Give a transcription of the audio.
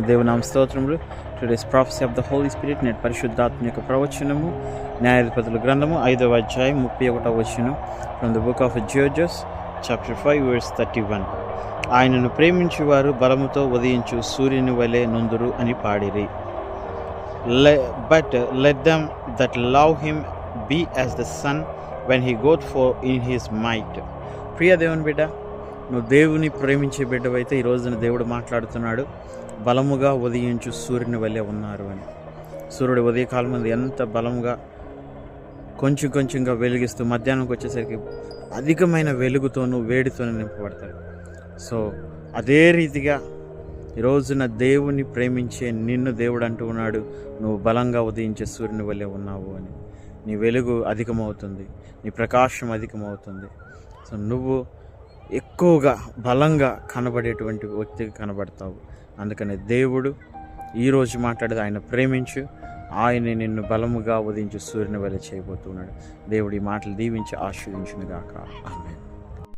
దేవునామ స్తోత్రములు. Today's prophecy of the Holy Spirit. నేటి పరిశుద్ధాత్మ యొక్క ప్రవచనము న్యాయాధిపతుల గ్రంథము 5వ అధ్యాయం 31వ వచనం from the book of judges chapter 5 verse 31. ఆయనను ప్రేమించువారు బలముతో ఉదయించు సూర్యుని వలె నొందురు అని పాడిరి. But let them that love him be as the sun when he goeth forth in his might. ప్రియ దేవుని బిడ్డ, నువ్వు దేవుని ప్రేమించే బిడ్డవైతే ఈ రోజున దేవుడు మాట్లాడుతున్నాడు, బలముగా ఉదయించు సూర్యుని వలె ఉన్నారు అని. సూర్యుడు ఉదయకాలం మంది ఎంత బలముగా కొంచెం కొంచెంగా వెలిగిస్తూ మధ్యాహ్నంకి వచ్చేసరికి అధికమైన వెలుగుతోనూ వేడితోనూ నింపబడతాడు. సో అదే రీతిగా ఈ రోజున దేవుని ప్రేమించే నిన్ను దేవుడు అంటూ ఉన్నాడు, నువ్వు బలంగా ఉదయించే సూర్యుని వలె ఉన్నావు అని. నీ వెలుగు అధికమవుతుంది, నీ ప్రకాశం అధికమవుతుంది. సో నువ్వు ఎక్కువగా బలంగా కనబడేటువంటి వ్యక్తిగా కనబడతావు. అందుకని దేవుడు ఈరోజు మాట్లాడేది, ఆయన ప్రేమించు, ఆయన నిన్ను బలముగా ఉదయించు సూర్యుని వలె చేయబోతున్నాడు. దేవుడు ఈ మాటలు దీవించి ఆశీర్వదించును గాక. ఆమేన్.